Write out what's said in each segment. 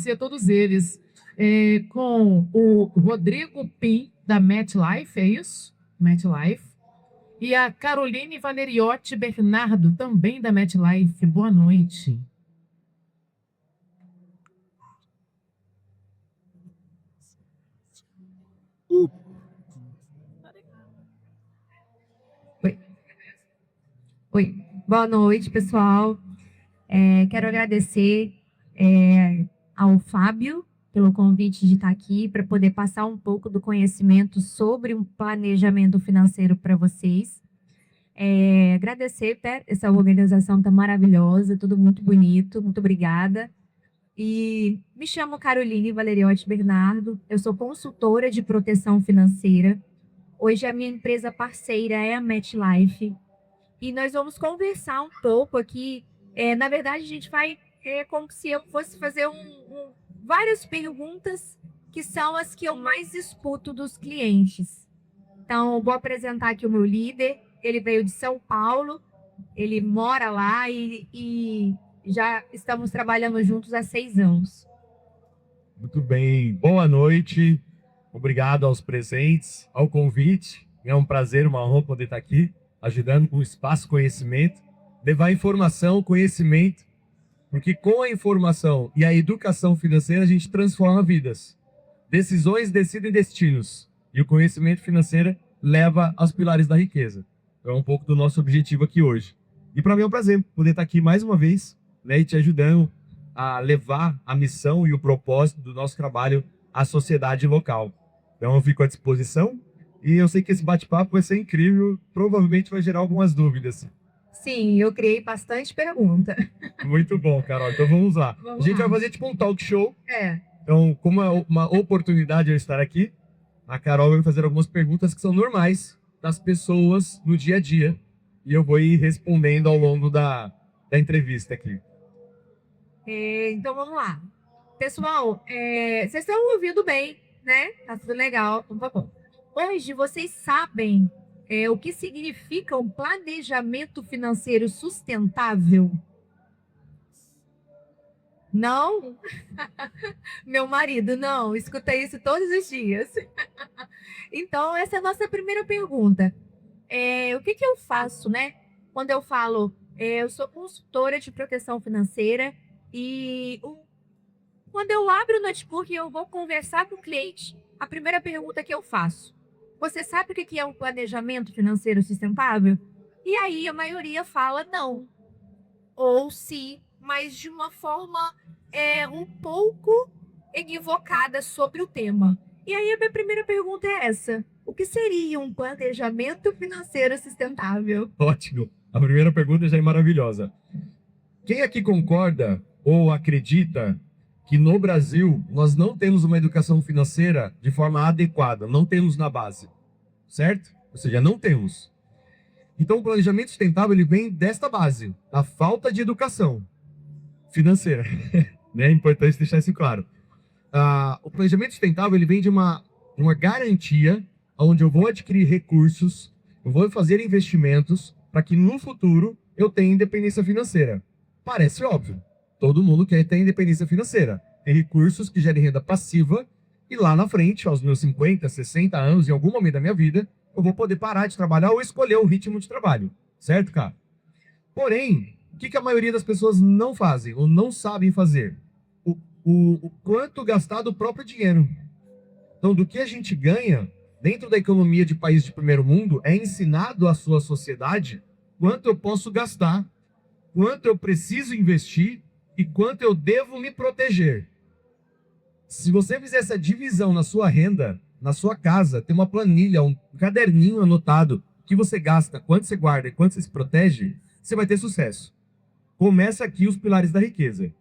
conhecer todos eles. Com o Rodrigo Pim, da MetLife, é isso? MetLife. E a Caroline Valeriotti Bernardo, também da MetLife. Boa noite. Oi, boa noite, pessoal. Quero agradecer ao Fábio pelo convite de estar aqui para poder passar um pouco do conhecimento sobre um planejamento financeiro para vocês. Agradecer, até essa organização está maravilhosa, tudo muito bonito, muito obrigada. E me chamo Caroline Valeriotti Bernardo, eu sou consultora de proteção financeira. Hoje a minha empresa parceira é a MetLife. E nós vamos conversar um pouco aqui. Na verdade, a gente vai como se eu fosse fazer várias perguntas que são as que eu mais escuto dos clientes. Então, vou apresentar aqui o meu líder. Ele veio de São Paulo, ele mora lá e já estamos trabalhando juntos há 6 anos. Muito bem, boa noite. Obrigado aos presentes, ao convite. É um prazer, uma honra poder estar aqui, ajudando com o Espaço Conhecimento, levar informação, conhecimento, porque com a informação e a educação financeira a gente transforma vidas. Decisões decidem destinos e o conhecimento financeiro leva aos pilares da riqueza. Então é um pouco do nosso objetivo aqui hoje. E para mim é um prazer poder estar aqui mais uma vez, né, e te ajudando a levar a missão e o propósito do nosso trabalho à sociedade local. Então eu fico à disposição. E eu sei que esse bate-papo vai ser incrível, provavelmente vai gerar algumas dúvidas. Sim, eu criei bastante pergunta. Muito bom, Carol. Então vamos lá. A gente vai fazer tipo um talk show. Então, como é uma oportunidade eu estar aqui, a Carol vai me fazer algumas perguntas que são normais das pessoas no dia a dia. E eu vou ir respondendo ao longo da entrevista aqui. Então vamos lá. Pessoal, vocês estão ouvindo bem, né? Tá tudo legal. Então tá bom. Hoje vocês sabem o que significa um planejamento financeiro sustentável? Não? Meu marido, não. Escuta isso todos os dias. Então, essa é a nossa primeira pergunta. O que eu faço, né? Quando eu falo, eu sou consultora de proteção financeira e quando eu abro o notebook e eu vou conversar com o cliente, a primeira pergunta que eu faço: você sabe o que é um planejamento financeiro sustentável? E aí a maioria fala não. Ou sim, mas de uma forma um pouco equivocada sobre o tema. E aí a minha primeira pergunta é essa: o que seria um planejamento financeiro sustentável? Ótimo. A primeira pergunta já é maravilhosa. Quem aqui concorda ou acredita que no Brasil nós não temos uma educação financeira de forma adequada, não temos na base, certo? Ou seja, não temos. Então o planejamento sustentável ele vem desta base, da falta de educação financeira. Né? É importante deixar isso claro. O planejamento sustentável ele vem de uma garantia onde eu vou adquirir recursos, eu vou fazer investimentos para que no futuro eu tenha independência financeira. Parece óbvio. Todo mundo quer ter independência financeira. Tem recursos que gerem renda passiva e lá na frente, aos meus 50, 60 anos, em algum momento da minha vida, eu vou poder parar de trabalhar ou escolher o ritmo de trabalho. Certo, cara? Porém, o que a maioria das pessoas não fazem ou não sabem fazer? O quanto gastar do próprio dinheiro. Então, do que a gente ganha dentro da economia de país de primeiro mundo, é ensinado à sua sociedade quanto eu posso gastar, quanto eu preciso investir e quanto eu devo me proteger. Se você fizer essa divisão na sua renda, na sua casa, tem uma planilha, um caderninho anotado, que você gasta, quanto você guarda e quanto você se protege, você vai ter sucesso. Começa aqui os pilares da riqueza.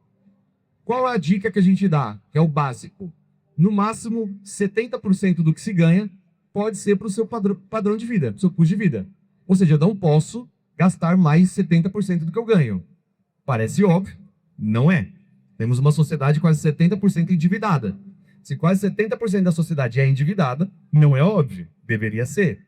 Qual é a dica que a gente dá? Que é o básico. No máximo, 70% do que se ganha pode ser para o seu padrão de vida, para o seu custo de vida. Ou seja, eu não posso gastar mais 70% do que eu ganho. Parece óbvio, não é. Temos uma sociedade quase 70% endividada. Se quase 70% da sociedade é endividada, não é óbvio, deveria ser.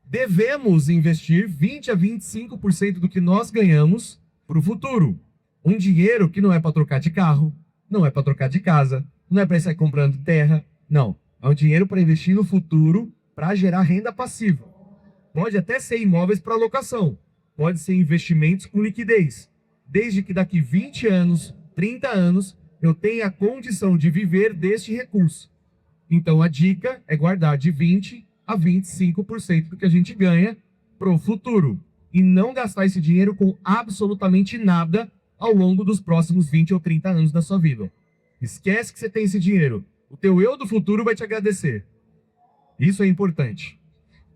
Devemos investir 20 a 25% do que nós ganhamos para o futuro. Um dinheiro que não é para trocar de carro, não é para trocar de casa, não é para sair comprando terra, não. É um dinheiro para investir no futuro, para gerar renda passiva. Pode até ser imóveis para locação, pode ser investimentos com liquidez, desde que daqui 20 anos, 30 anos, eu tenha a condição de viver deste recurso. Então a dica é guardar de 20 a 25% do que a gente ganha para o futuro e não gastar esse dinheiro com absolutamente nada ao longo dos próximos 20 ou 30 anos da sua vida. Esquece que você tem esse dinheiro. O teu eu do futuro vai te agradecer. Isso é importante.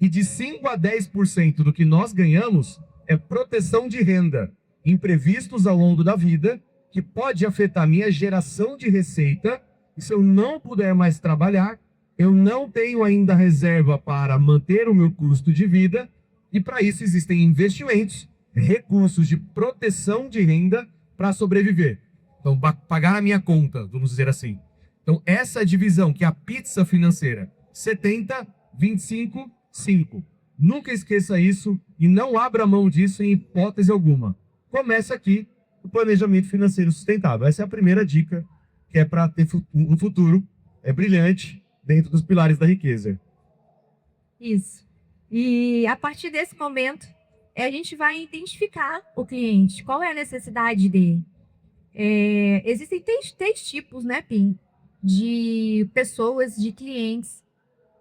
E de 5 a 10% do que nós ganhamos é proteção de renda, imprevistos ao longo da vida, que pode afetar minha geração de receita. E se eu não puder mais trabalhar, eu não tenho ainda reserva para manter o meu custo de vida. E para isso existem investimentos, recursos de proteção de renda para sobreviver. Então, pagar a minha conta, vamos dizer assim. Então, essa divisão, que é a pizza financeira, 70, 25, 5. Nunca esqueça isso e não abra mão disso em hipótese alguma. Começa aqui o planejamento financeiro sustentável. Essa é a primeira dica, que é para ter um futuro brilhante dentro dos pilares da riqueza. Isso. E a partir desse momento, a gente vai identificar o cliente, qual é a necessidade dele. Existem três tipos, né, Pim, de pessoas, de clientes,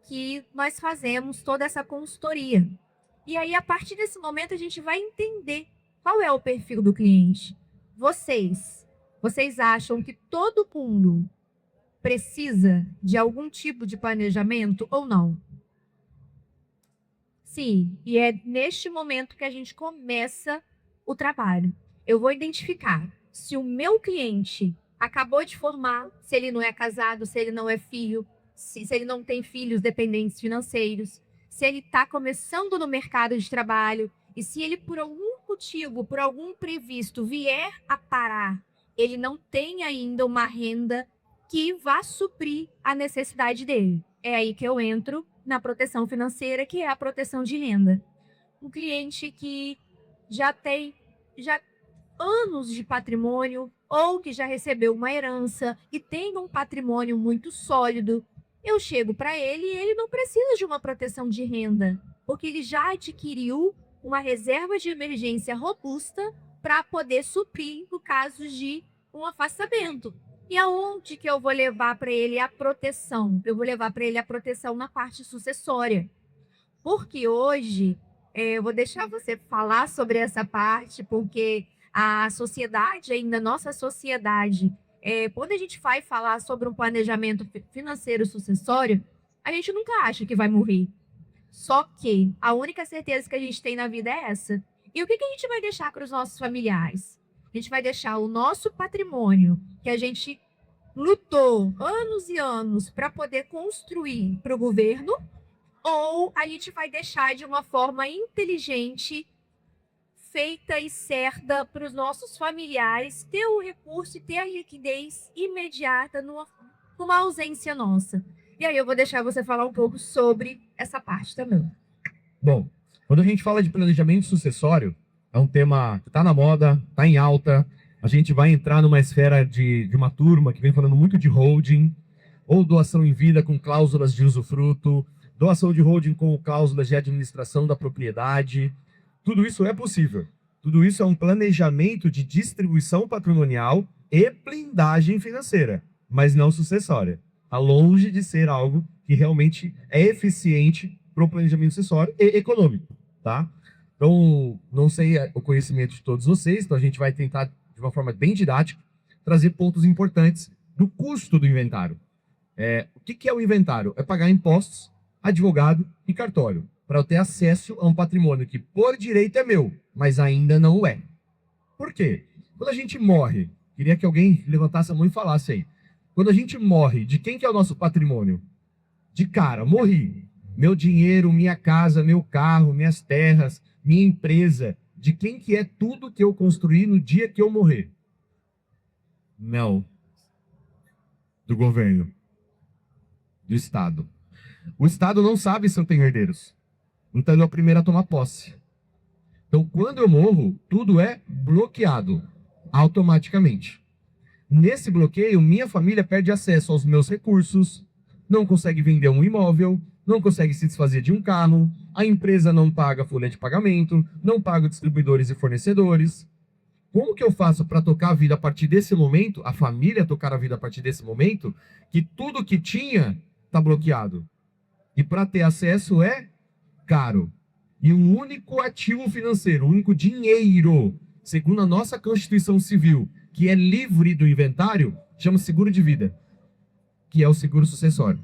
que nós fazemos toda essa consultoria. E aí, a partir desse momento, a gente vai entender qual é o perfil do cliente. Vocês acham que todo mundo precisa de algum tipo de planejamento ou não? Sim, e é neste momento que a gente começa o trabalho. Eu vou identificar se o meu cliente acabou de formar, se ele não é casado, se ele não é filho, se ele não tem filhos dependentes financeiros, se ele está começando no mercado de trabalho e se ele, por algum motivo, por algum previsto, vier a parar, ele não tem ainda uma renda que vá suprir a necessidade dele. É aí que eu entro na proteção financeira, que é a proteção de renda. Um cliente que já tem anos de patrimônio ou que já recebeu uma herança e tem um patrimônio muito sólido, eu chego para ele e ele não precisa de uma proteção de renda, porque ele já adquiriu uma reserva de emergência robusta para poder suprir no caso de um afastamento. E aonde que eu vou levar para ele a proteção? Eu vou levar para ele a proteção na parte sucessória. Porque hoje, eu vou deixar você falar sobre essa parte, porque a sociedade, ainda nossa sociedade, quando a gente vai falar sobre um planejamento financeiro sucessório, a gente nunca acha que vai morrer. Só que a única certeza que a gente tem na vida é essa. E o que a gente vai deixar para os nossos familiares? A gente vai deixar o nosso patrimônio, que a gente lutou anos e anos para poder construir para o governo, ou a gente vai deixar de uma forma inteligente, feita e certa para os nossos familiares ter o recurso e ter a liquidez imediata numa ausência nossa. E aí eu vou deixar você falar um pouco sobre essa parte também. Bom, quando a gente fala de planejamento sucessório, é um tema que está na moda, está em alta. A gente vai entrar numa esfera de uma turma que vem falando muito de holding, ou doação em vida com cláusulas de usufruto, doação de holding com cláusulas de administração da propriedade. Tudo isso é possível. Tudo isso é um planejamento de distribuição patrimonial e blindagem financeira, mas não sucessória. Está longe de ser algo que realmente é eficiente para o planejamento sucessório e econômico, tá? Então, não sei o conhecimento de todos vocês, então a gente vai tentar, de uma forma bem didática, trazer pontos importantes do custo do inventário. O que é o inventário? É pagar impostos, advogado e cartório, para eu ter acesso a um patrimônio que, por direito, é meu, mas ainda não o é. Por quê? Quando a gente morre, queria que alguém levantasse a mão e falasse aí. Quando a gente morre, de quem que é o nosso patrimônio? De cara, morri. Meu dinheiro, minha casa, meu carro, minhas terras, minha empresa. De quem que é tudo que eu construí no dia que eu morrer? Não. Do governo. Do Estado. O Estado não sabe se eu tenho herdeiros. Então ele é o primeiro a tomar posse. Então quando eu morro, tudo é bloqueado automaticamente. Nesse bloqueio, minha família perde acesso aos meus recursos, não consegue vender um imóvel, não consegue se desfazer de um carro, a empresa não paga folha de pagamento, não paga distribuidores e fornecedores. Como que eu faço para tocar a vida a partir desse momento, a família tocar a vida a partir desse momento, que tudo que tinha está bloqueado? E para ter acesso é caro. E um único ativo financeiro, um único dinheiro, segundo a nossa Constituição Civil, que é livre do inventário, chama seguro de vida, que é o seguro sucessório.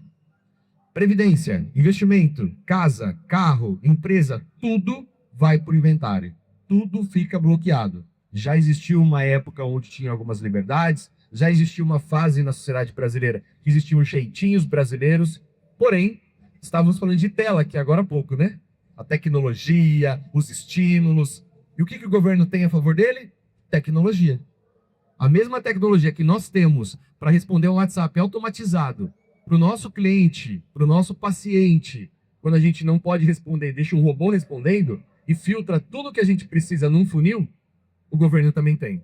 Previdência, investimento, casa, carro, empresa, tudo vai para o inventário. Tudo fica bloqueado. Já existiu uma época onde tinha algumas liberdades, já existiu uma fase na sociedade brasileira que existiam jeitinhos brasileiros, porém, estávamos falando de tela aqui agora há pouco, né? A tecnologia, os estímulos. E o que o governo tem a favor dele? Tecnologia. A mesma tecnologia que nós temos para responder um WhatsApp automatizado para o nosso cliente, para o nosso paciente, quando a gente não pode responder, deixa um robô respondendo e filtra tudo que a gente precisa num funil, o governo também tem.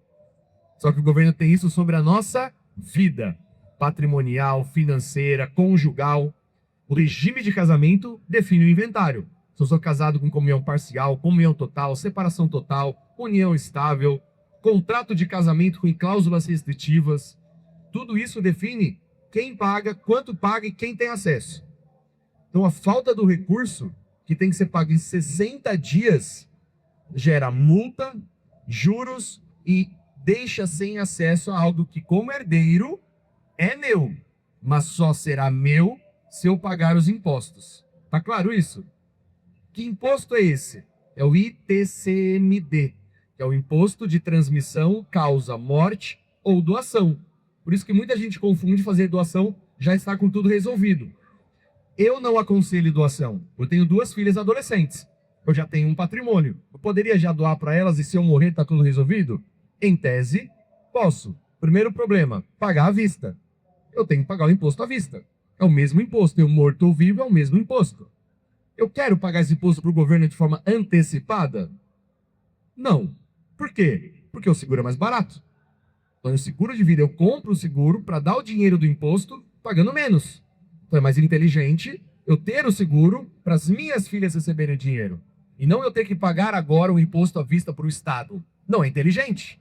Só que o governo tem isso sobre a nossa vida patrimonial, financeira, conjugal. O regime de casamento define o inventário. Se eu sou casado com comunhão parcial, comunhão total, separação total, união estável, contrato de casamento com cláusulas restritivas, tudo isso define quem paga, quanto paga e quem tem acesso. Então a falta do recurso, que tem que ser pago em 60 dias, gera multa, juros e deixa sem acesso a algo que, como herdeiro, é meu, mas só será meu se eu pagar os impostos. Tá claro isso? Que imposto é esse? É o ITCMD, que é o Imposto de Transmissão, Causa, Morte ou Doação. Por isso que muita gente confunde fazer doação, já está com tudo resolvido. Eu não aconselho doação. Eu tenho 2 filhas adolescentes. Eu já tenho um patrimônio. Eu poderia já doar para elas e se eu morrer está tudo resolvido? Em tese, posso. Primeiro problema, pagar à vista. Eu tenho que pagar o imposto à vista. É o mesmo imposto. Eu morto ou vivo é o mesmo imposto. Eu quero pagar esse imposto para o governo de forma antecipada? Não. Por quê? Porque o seguro é mais barato. Então, o seguro de vida, eu compro o seguro para dar o dinheiro do imposto pagando menos. Então, é mais inteligente eu ter o seguro para as minhas filhas receberem o dinheiro. E não eu ter que pagar agora o imposto à vista para o Estado. Não é inteligente.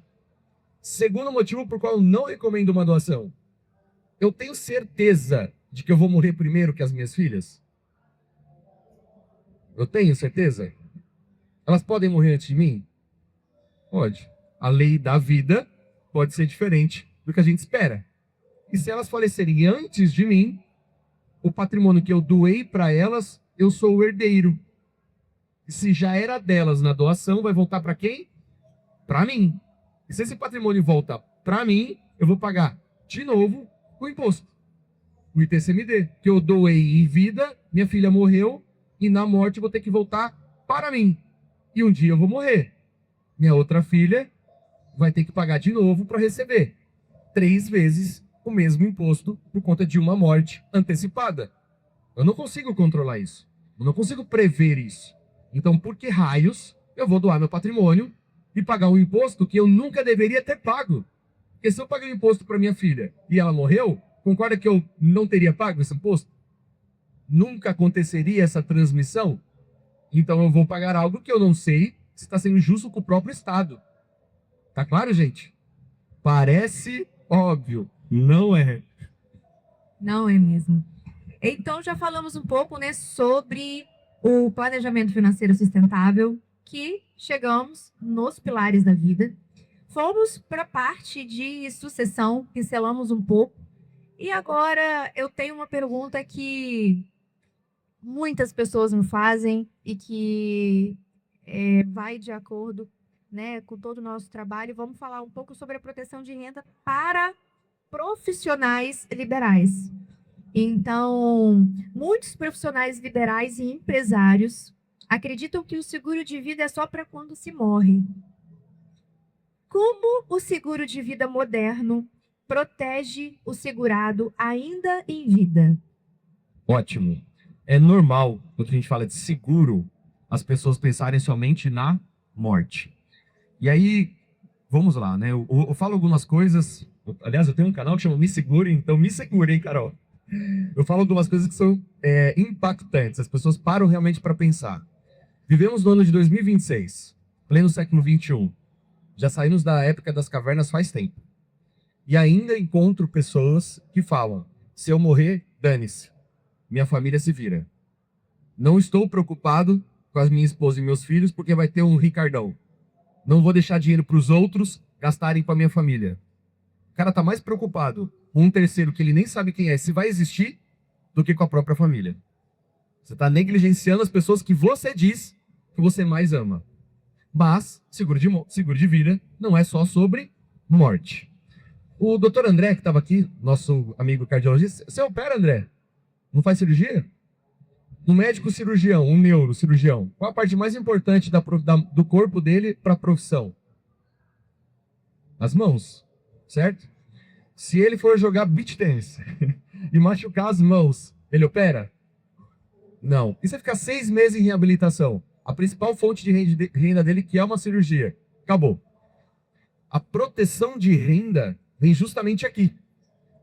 Segundo motivo por qual eu não recomendo uma doação. Eu tenho certeza de que eu vou morrer primeiro que as minhas filhas? Eu tenho certeza? Elas podem morrer antes de mim? Pode. A lei da vida pode ser diferente do que a gente espera. E se elas falecerem antes de mim, o patrimônio que eu doei para elas, eu sou o herdeiro. E se já era delas na doação, vai voltar para quem? Para mim. E se esse patrimônio volta para mim, eu vou pagar de novo o imposto. O ITCMD, que eu doei em vida, minha filha morreu, e na morte eu vou ter que voltar para mim. E um dia eu vou morrer. Minha outra filha vai ter que pagar de novo para receber 3 vezes o mesmo imposto por conta de uma morte antecipada. Eu não consigo controlar isso. Eu não consigo prever isso. Então, por que raios eu vou doar meu patrimônio e pagar um imposto que eu nunca deveria ter pago? Porque se eu paguei um imposto para minha filha e ela morreu, concorda que eu não teria pago esse imposto? Nunca aconteceria essa transmissão? Então eu vou pagar algo que eu não sei se está sendo justo com o próprio Estado. Tá claro, gente? Parece óbvio. Não é. Não é mesmo. Então, já falamos um pouco, né, sobre o planejamento financeiro sustentável, que chegamos nos pilares da vida. Fomos para a parte de sucessão, pincelamos um pouco. E agora eu tenho uma pergunta que muitas pessoas me fazem e que vai de acordo, né, com todo o nosso trabalho. Vamos falar um pouco sobre a proteção de renda para profissionais liberais. Então, muitos profissionais liberais e empresários acreditam que o seguro de vida é só para quando se morre. Como o seguro de vida moderno protege o segurado ainda em vida? Ótimo. É normal, quando a gente fala de seguro, as pessoas pensarem somente na morte. E aí, vamos lá, né? Eu falo algumas coisas, Aliás, eu tenho um canal que chama Me Segure, então me segure, hein, Carol? Eu falo algumas coisas que são impactantes, as pessoas param realmente para pensar. Vivemos no ano de 2026, pleno século XXI. Já saímos da época das cavernas faz tempo. E ainda encontro pessoas que falam, se eu morrer, dane-se, minha família se vira. Não estou preocupado com a minha esposa e meus filhos, porque vai ter um Ricardão. Não vou deixar dinheiro para os outros gastarem com a minha família. O cara tá mais preocupado com um terceiro que ele nem sabe quem é, se vai existir, do que com a própria família. Você está negligenciando as pessoas que você diz que você mais ama. Mas seguro de vida não é só sobre morte. O doutor André, que estava aqui, nosso amigo cardiologista, você opera, André? Não faz cirurgia? Um médico cirurgião, um neurocirurgião, qual a parte mais importante do corpo dele para a profissão? As mãos, certo? Se ele for jogar beach tennis e machucar as mãos, ele opera? Não. E você ficar 6 meses em reabilitação? A principal fonte de renda dele, que é uma cirurgia. Acabou. A proteção de renda vem justamente aqui.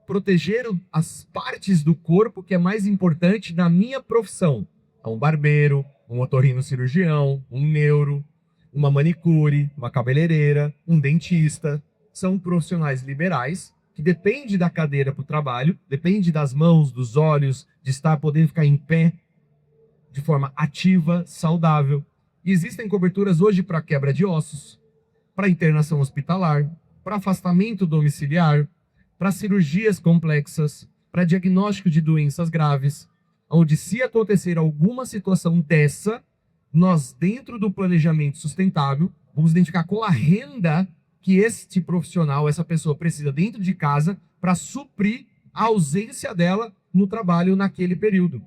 Proteger as partes do corpo que é mais importante na minha profissão. Um barbeiro, um otorrinocirurgião, um neuro, uma manicure, uma cabeleireira, um dentista. São profissionais liberais que depende da cadeira para o trabalho, depende das mãos, dos olhos, de podendo ficar em pé de forma ativa, saudável. E existem coberturas hoje para quebra de ossos, para internação hospitalar, para afastamento domiciliar, para cirurgias complexas, para diagnóstico de doenças graves, onde se acontecer alguma situação dessa, nós, dentro do planejamento sustentável, vamos identificar qual a renda que este profissional, essa pessoa precisa dentro de casa para suprir a ausência dela no trabalho naquele período.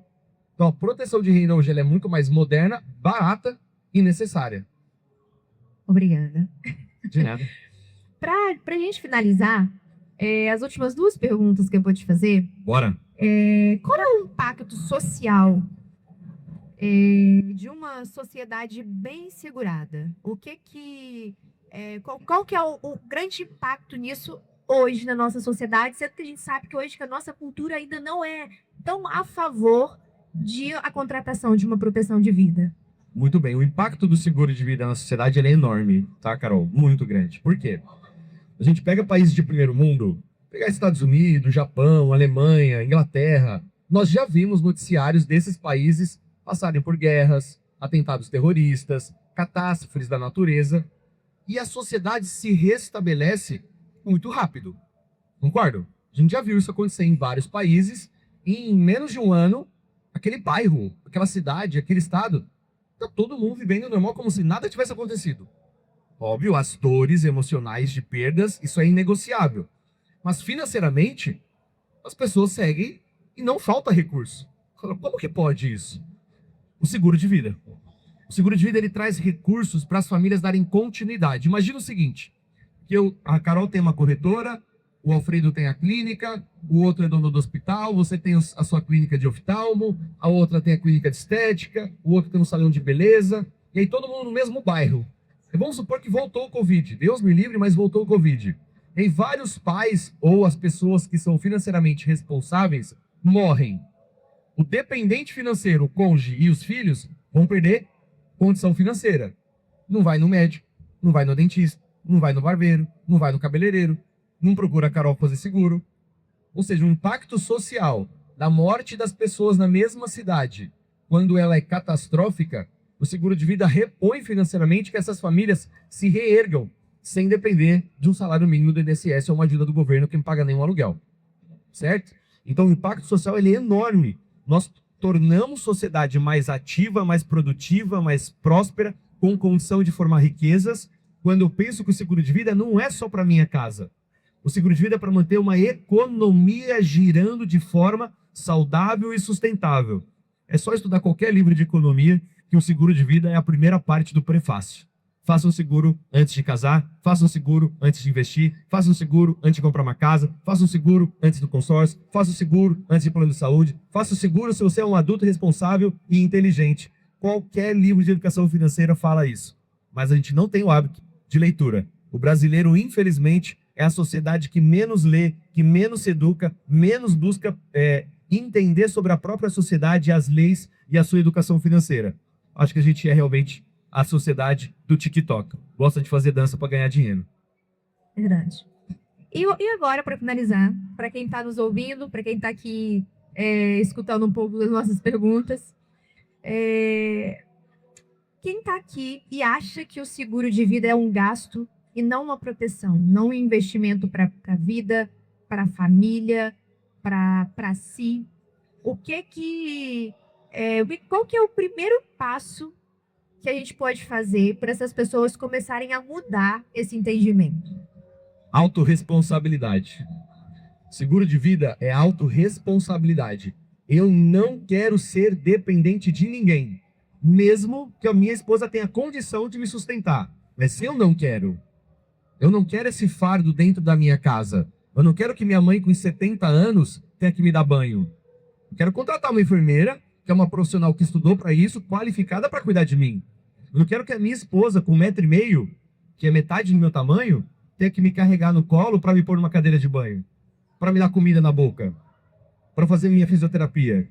Então a proteção de renda hoje ela é muito mais moderna, barata e necessária. Obrigada. De nada. Para a gente finalizar, as últimas 2 perguntas que eu vou te fazer. Bora. Qual é o impacto social de uma sociedade bem segurada? Qual que é o grande impacto nisso hoje na nossa sociedade, sendo que a gente sabe que hoje que a nossa cultura ainda não é tão a favor de a contratação de uma proteção de vida? Muito bem. O impacto do seguro de vida na sociedade ele é enorme, tá, Carol? Muito grande. Por quê? A gente pega países de primeiro mundo, pegar Estados Unidos, Japão, Alemanha, Inglaterra, nós já vimos noticiários desses países passarem por guerras, atentados terroristas, catástrofes da natureza, e a sociedade se restabelece muito rápido. Concordo? A gente já viu isso acontecer em vários países, e em menos de um ano, aquele bairro, aquela cidade, aquele estado, tá todo mundo vivendo normal como se nada tivesse acontecido. Óbvio, as dores emocionais de perdas, isso é inegociável. Mas financeiramente, as pessoas seguem e não falta recurso. Como que pode isso? O seguro de vida. O seguro de vida ele traz recursos para as famílias darem continuidade. Imagina o seguinte, que a Carol tem uma corretora, o Alfredo tem a clínica, o outro é dono do hospital, você tem a sua clínica de oftalmo, a outra tem a clínica de estética, o outro tem um salão de beleza, e aí todo mundo no mesmo bairro. E vamos supor que voltou o Covid. Deus me livre, mas voltou o Covid. E vários pais ou as pessoas que são financeiramente responsáveis morrem. O dependente financeiro, o cônjuge e os filhos vão perder condição financeira. Não vai no médico, não vai no dentista, não vai no barbeiro, não vai no cabeleireiro, não procura a Carol fazer seguro. Ou seja, o impacto social da morte das pessoas na mesma cidade, quando ela é catastrófica, o seguro de vida repõe financeiramente que essas famílias se reergam sem depender de um salário mínimo do INSS ou uma ajuda do governo que não paga nenhum aluguel. Certo? Então o impacto social ele é enorme. Nós tornamos a sociedade mais ativa, mais produtiva, mais próspera, com condição de formar riquezas, quando eu penso que o seguro de vida não é só para minha casa. O seguro de vida é para manter uma economia girando de forma saudável e sustentável. É só estudar qualquer livro de economia que o seguro de vida é a primeira parte do prefácio. Faça um seguro antes de casar, faça um seguro antes de investir, faça um seguro antes de comprar uma casa, faça um seguro antes do consórcio, faça um seguro antes de plano de saúde, faça um seguro se você é um adulto responsável e inteligente. Qualquer livro de educação financeira fala isso. Mas a gente não tem o hábito de leitura. O brasileiro, infelizmente, é a sociedade que menos lê, que menos se educa, menos busca entender sobre a própria sociedade, as leis e a sua educação financeira. Acho que a gente é realmente a sociedade do TikTok. Gosta de fazer dança para ganhar dinheiro. Verdade. E agora, para finalizar, para quem está nos ouvindo, para quem está aqui escutando um pouco das nossas perguntas, quem está aqui e acha que o seguro de vida é um gasto e não uma proteção, não um investimento para a vida, para a família, para si, qual que é o primeiro passo que a gente pode fazer para essas pessoas começarem a mudar esse entendimento? Autorresponsabilidade. Seguro de vida é autorresponsabilidade. Eu não quero ser dependente de ninguém, mesmo que a minha esposa tenha condição de me sustentar. Mas se eu não quero esse fardo dentro da minha casa. Eu não quero que minha mãe com 70 anos tenha que me dar banho. Eu quero contratar uma enfermeira, que é uma profissional que estudou para isso, qualificada para cuidar de mim. Eu não quero que a minha esposa com 1,5 m, que é metade do meu tamanho, tenha que me carregar no colo para me pôr numa cadeira de banho, para me dar comida na boca, para fazer minha fisioterapia.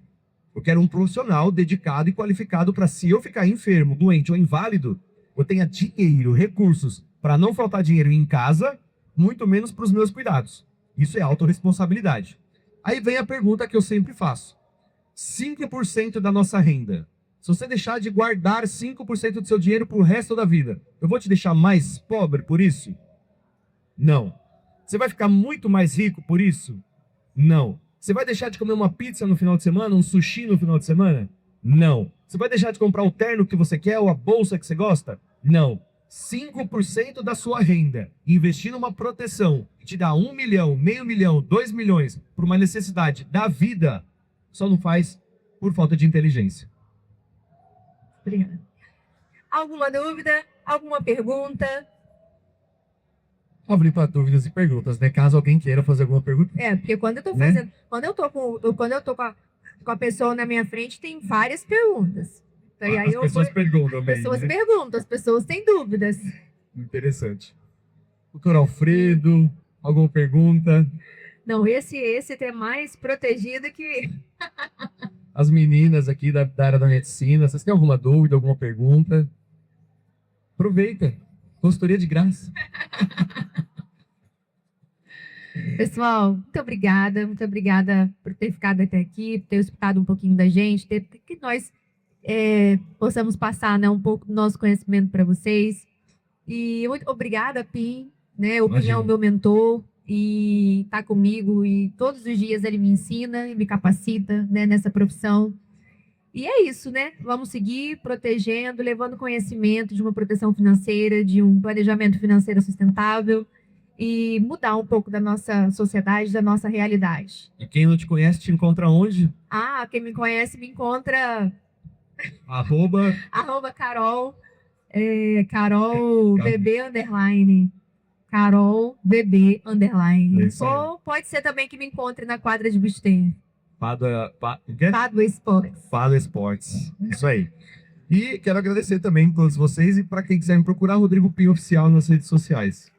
Eu quero um profissional dedicado e qualificado para, se eu ficar enfermo, doente ou inválido, eu tenha dinheiro, recursos para não faltar dinheiro em casa, muito menos para os meus cuidados. Isso é autorresponsabilidade. Aí vem a pergunta que eu sempre faço. 5% da nossa renda. Se você deixar de guardar 5% do seu dinheiro para o resto da vida, eu vou te deixar mais pobre por isso? Não. Você vai ficar muito mais rico por isso? Não. Você vai deixar de comer uma pizza no final de semana, um sushi no final de semana? Não. Você vai deixar de comprar o terno que você quer ou a bolsa que você gosta? Não. 5% da sua renda, investir numa proteção, que te dá 1 milhão, meio milhão, 2 milhões, por uma necessidade da vida, só não faz por falta de inteligência. Obrigada. Alguma dúvida? Alguma pergunta? Abrir para dúvidas e perguntas, né? Caso alguém queira fazer alguma pergunta. Porque quando eu tô fazendo, né? Quando eu tô com a pessoa na minha frente, tem várias perguntas. Então, e aí as pessoas perguntam bem. As pessoas têm dúvidas. Interessante. Doutor Alfredo, alguma pergunta? Não, esse é mais protegido que... As meninas aqui da área da medicina, vocês têm alguma dúvida, alguma pergunta? Aproveita. Consultoria de graça. Pessoal, muito obrigada por ter ficado até aqui, por ter escutado um pouquinho da gente, que nós possamos passar, né, um pouco do nosso conhecimento para vocês. E muito obrigada, Pim, né? O Pim é o meu mentor e está comigo, e todos os dias ele me ensina e me capacita, né, nessa profissão. E é isso, né? Vamos seguir protegendo, levando conhecimento de uma proteção financeira, de um planejamento financeiro sustentável e mudar um pouco da nossa sociedade, da nossa realidade. E quem não te conhece, te encontra onde? Quem me conhece me encontra... @ Carol, Carol BB _. Carol BB _. Ou pode ser também que me encontre na quadra de beach tennis. Padua Esportes. Padua Esportes. Isso aí. E quero agradecer também a todos vocês e para quem quiser me procurar, Rodrigo Pim Oficial nas redes sociais.